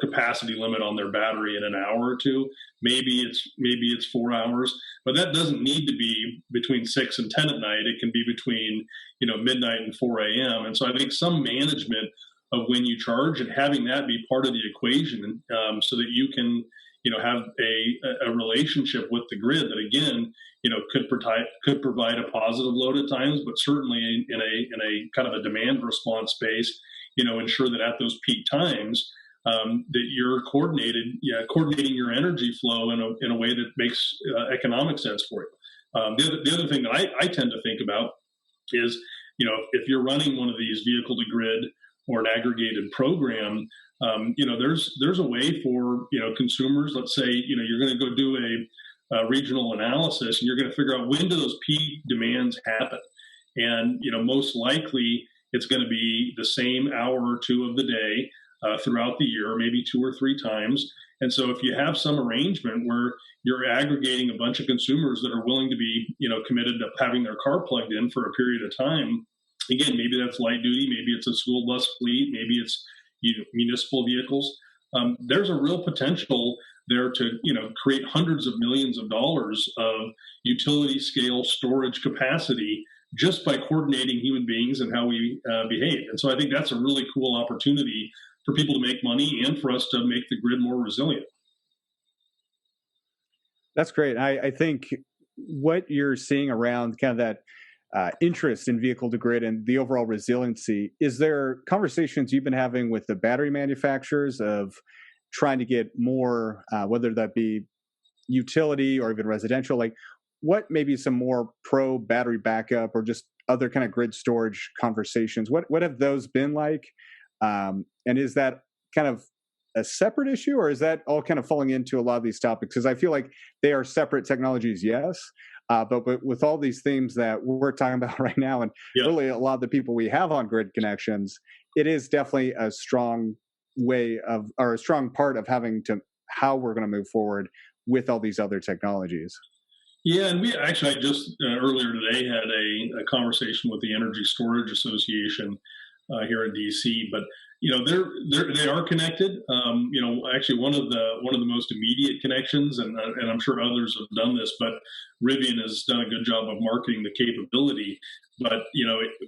capacity limit on their battery in an hour or two. Maybe it's 4 hours, but that doesn't need to be between 6 and 10 at night. It can be between, midnight and 4 a.m. And so I think some management of when you charge and having that be part of the equation, so that you can, have a relationship with the grid that again, could provide a positive load at times, but certainly in a kind of a demand response space, ensure that at those peak times, that you're coordinating your energy flow in a way that makes economic sense for you. The other thing that I tend to think about is, if you're running one of these vehicle to grid or an aggregated program, there's a way for, consumers, let's say, you're going to go do a regional analysis and you're going to figure out when do those peak demands happen. And, most likely it's going to be the same hour or two of the day throughout the year, maybe 2 or 3 times. And so if you have some arrangement where you're aggregating a bunch of consumers that are willing to be, committed to having their car plugged in for a period of time, again, maybe that's light duty, maybe it's a school bus fleet, maybe it's municipal vehicles. There's a real potential there to create hundreds of millions of dollars of utility scale storage capacity just by coordinating human beings and how we behave. And so I think that's a really cool opportunity for people to make money and for us to make the grid more resilient. That's great. I think what you're seeing around kind of that interest in vehicle to grid and the overall resiliency, is there conversations you've been having with the battery manufacturers of trying to get more, whether that be utility or even residential, like what maybe some more pro battery backup or just other kind of grid storage conversations? What have those been like? And is that kind of a separate issue, or is that all kind of falling into a lot of these topics? Because I feel like they are separate technologies, yes. But with all these themes that we're talking about right now, and really a lot of the people we have on grid connections, it is definitely a strong way of, or a strong part of having to, how we're going to move forward with all these other technologies. Yeah, and I just earlier today had a conversation with the Energy Storage Association here in DC, but they are connected. Actually one of the most immediate connections, and I'm sure others have done this, but Rivian has done a good job of marketing the capability. But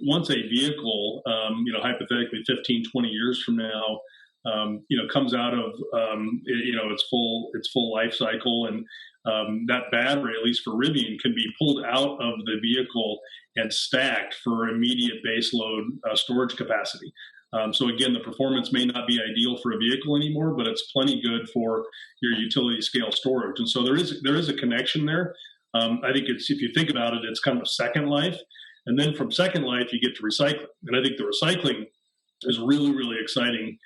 once a vehicle, hypothetically 15, 20 years from now, comes out of its full life cycle, and that battery, at least for Rivian, can be pulled out of the vehicle and stacked for immediate base load storage capacity. So again, the performance may not be ideal for a vehicle anymore, but it's plenty good for your utility scale storage. And so there is a connection there. I think if you think about it, it's kind of second life. And then from second life, you get to recycling. And I think the recycling is really, really exciting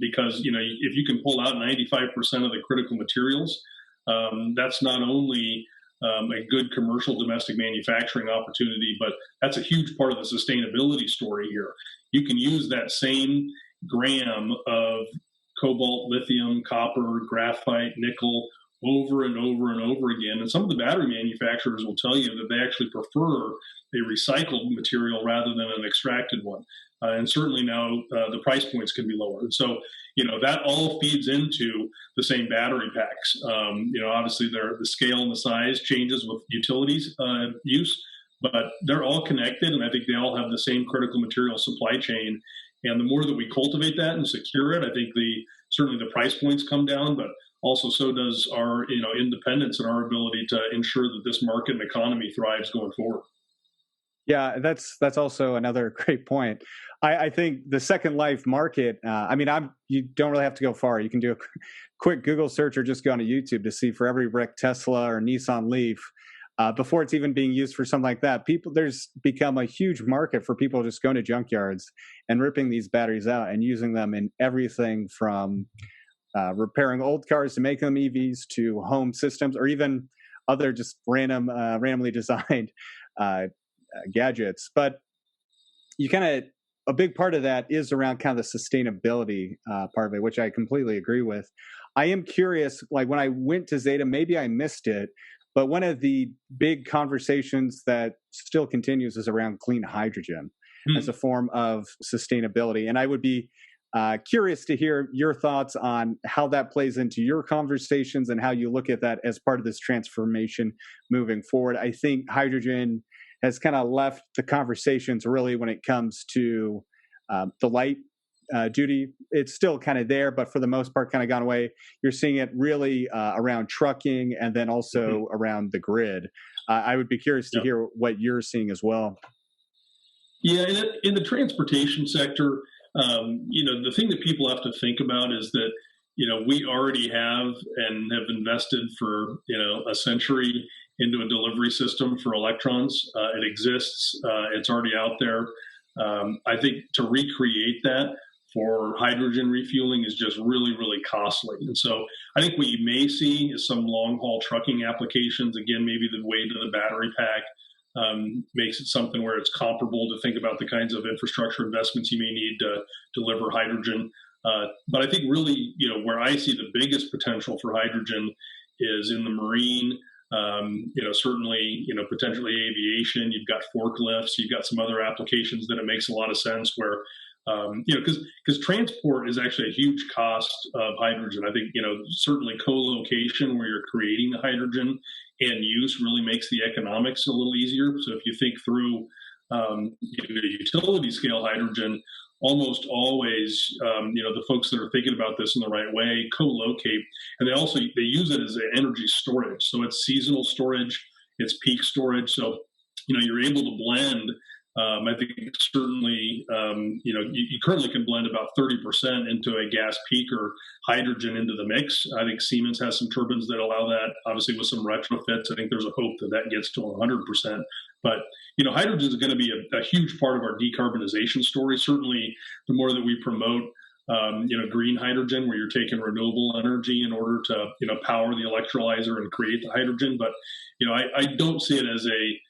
because, if you can pull out 95% of the critical materials, that's not only a good commercial domestic manufacturing opportunity, but that's a huge part of the sustainability story here. You can use that same gram of cobalt, lithium, copper, graphite, nickel over and over and over again. And some of the battery manufacturers will tell you that they actually prefer a recycled material rather than an extracted one. And certainly now the price points can be lower. And so, that all feeds into the same battery packs. Obviously the scale and the size changes with utilities use, but they're all connected. And I think they all have the same critical material supply chain. And the more that we cultivate that and secure it, I think certainly the price points come down, but also so does our independence and our ability to ensure that this market and economy thrives going forward. Yeah, that's also another great point. I think the Second Life market. I mean, you don't really have to go far. You can do a quick Google search or just go on to YouTube to see for every brick Tesla or Nissan Leaf. Before it's even being used for something like that, there's become a huge market for people just going to junkyards and ripping these batteries out and using them in everything from repairing old cars to make them EVs to home systems or even other just randomly designed gadgets. But you a big part of that is around kind of the sustainability part of it, which I completely agree with. I am curious, like when I went to ZETA, maybe I missed it, but one of the big conversations that still continues is around clean hydrogen as a form of sustainability. And I would be curious to hear your thoughts on how that plays into your conversations and how you look at that as part of this transformation moving forward. I think hydrogen has kind of left the conversations really when it comes to the light duty. It's still kind of there, but for the most part kind of gone away. You're seeing it really around trucking and then also around the grid. I would be curious to hear what you're seeing as well. Yeah, in the transportation sector, the thing that people have to think about is that, we already have and have invested for, a century into a delivery system for electrons. It exists. It's already out there. I think to recreate that for hydrogen refueling is just really, really costly. And so I think what you may see is some long haul trucking applications. Again, maybe the weight of the battery pack makes it something where it's comparable to think about the kinds of infrastructure investments you may need to deliver hydrogen. But I think really, where I see the biggest potential for hydrogen is in the marine, certainly, potentially aviation. You've got forklifts, you've got some other applications that it makes a lot of sense where, because transport is actually a huge cost of hydrogen. I think, certainly co-location where you're creating the hydrogen and use really makes the economics a little easier. So if you think through, utility scale hydrogen, almost always, the folks that are thinking about this in the right way co-locate, and they use it as an energy storage. So it's seasonal storage, it's peak storage. So you're able to blend. I think certainly, you currently can blend about 30% into a gas peaker hydrogen into the mix. I think Siemens has some turbines that allow that. Obviously, with some retrofits, I think there's a hope that gets to 100%. But hydrogen is going to be a huge part of our decarbonization story. Certainly, the more that we promote, green hydrogen, where you're taking renewable energy in order to, power the electrolyzer and create the hydrogen. But, I don't see it as a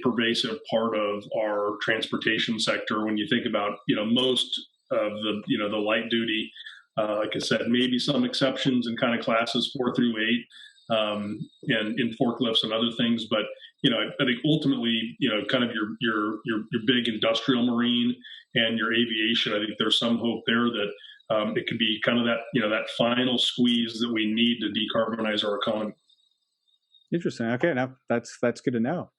pervasive part of our transportation sector. When you think about, most of the light duty, like I said, maybe some exceptions in kind of classes 4 through 8, and in forklifts and other things. But, I think ultimately, kind of your big industrial marine and your aviation, I think there's some hope there that it could be kind of that, that final squeeze that we need to decarbonize our economy. Interesting. Okay, now that's good to know.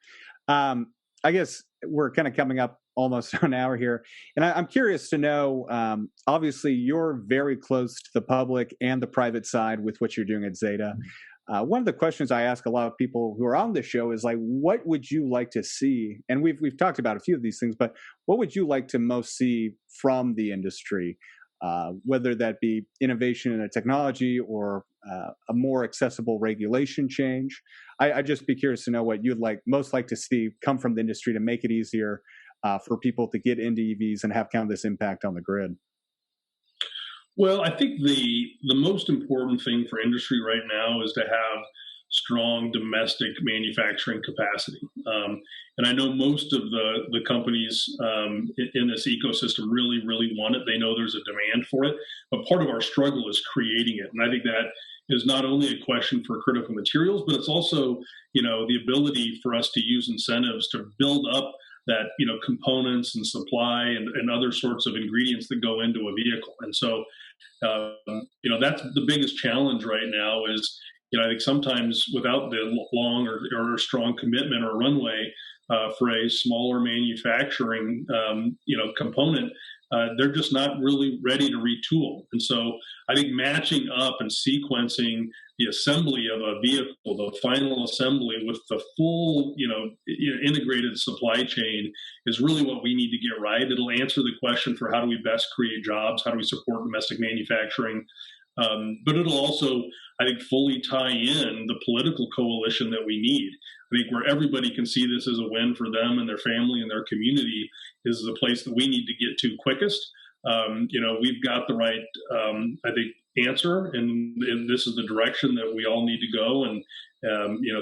I guess we're kind of coming up almost an hour here, and I'm curious to know. Obviously, you're very close to the public and the private side with what you're doing at ZETA. One of the questions I ask a lot of people who are on this show is like, what would you like to see? And we've talked about a few of these things, but what would you like to most see from the industry? Whether that be innovation in a technology or a more accessible regulation change. I'd just be curious to know what you'd most like to see come from the industry to make it easier for people to get into EVs and have kind of this impact on the grid. Well, I think the most important thing for industry right now is to have strong domestic manufacturing capacity. And I know most of the companies in this ecosystem really, really want it. They know there's a demand for it, but part of our struggle is creating it. And I think that is not only a question for critical materials, but it's also, the ability for us to use incentives to build up that, components and supply and other sorts of ingredients that go into a vehicle. And so, that's the biggest challenge right now is, I think sometimes without the long or strong commitment or runway for a smaller manufacturing, component, they're just not really ready to retool. And so I think matching up and sequencing the assembly of a vehicle, the final assembly with the full, integrated supply chain is really what we need to get right. It'll answer the question for how do we best create jobs? How do we support domestic manufacturing? But it'll also, I think, fully tie in the political coalition that we need. I think where everybody can see this as a win for them and their family and their community is the place that we need to get to quickest. We've got the right, I think, answer, and this is the direction that we all need to go. And,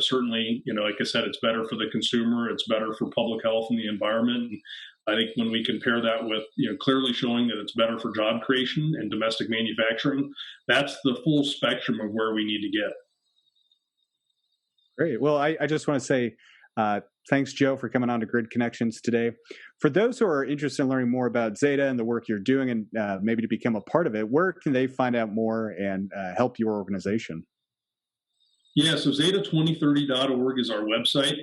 certainly, like I said, it's better for the consumer. It's better for public health and the environment. And I think when we compare that with, clearly showing that it's better for job creation and domestic manufacturing, that's the full spectrum of where we need to get. Great. Well, I just want to say thanks, Joe, for coming on to Grid Connections today. For those who are interested in learning more about ZETA and the work you're doing and maybe to become a part of it, where can they find out more and help your organization? Yeah, so zeta2030.org is our website.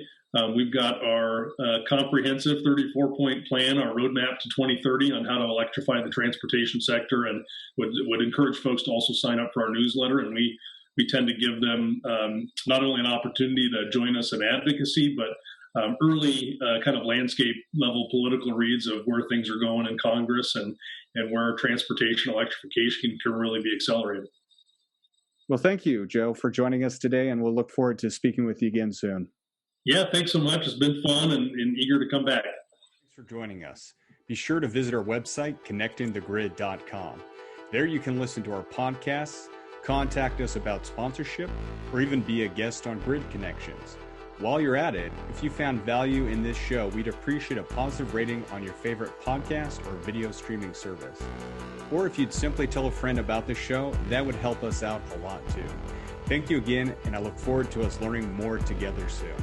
We've got our comprehensive 34-point plan, our roadmap to 2030 on how to electrify the transportation sector, and would encourage folks to also sign up for our newsletter. And we tend to give them not only an opportunity to join us in advocacy, but early kind of landscape level political reads of where things are going in Congress and where transportation electrification can really be accelerated. Well, thank you, Joe, for joining us today, and we'll look forward to speaking with you again soon. Yeah, thanks so much. It's been fun and eager to come back. Thanks for joining us. Be sure to visit our website, connectingthegrid.com. There you can listen to our podcasts, contact us about sponsorship, or even be a guest on Grid Connections. While you're at it, if you found value in this show, we'd appreciate a positive rating on your favorite podcast or video streaming service. Or if you'd simply tell a friend about the show, that would help us out a lot too. Thank you again, and I look forward to us learning more together soon.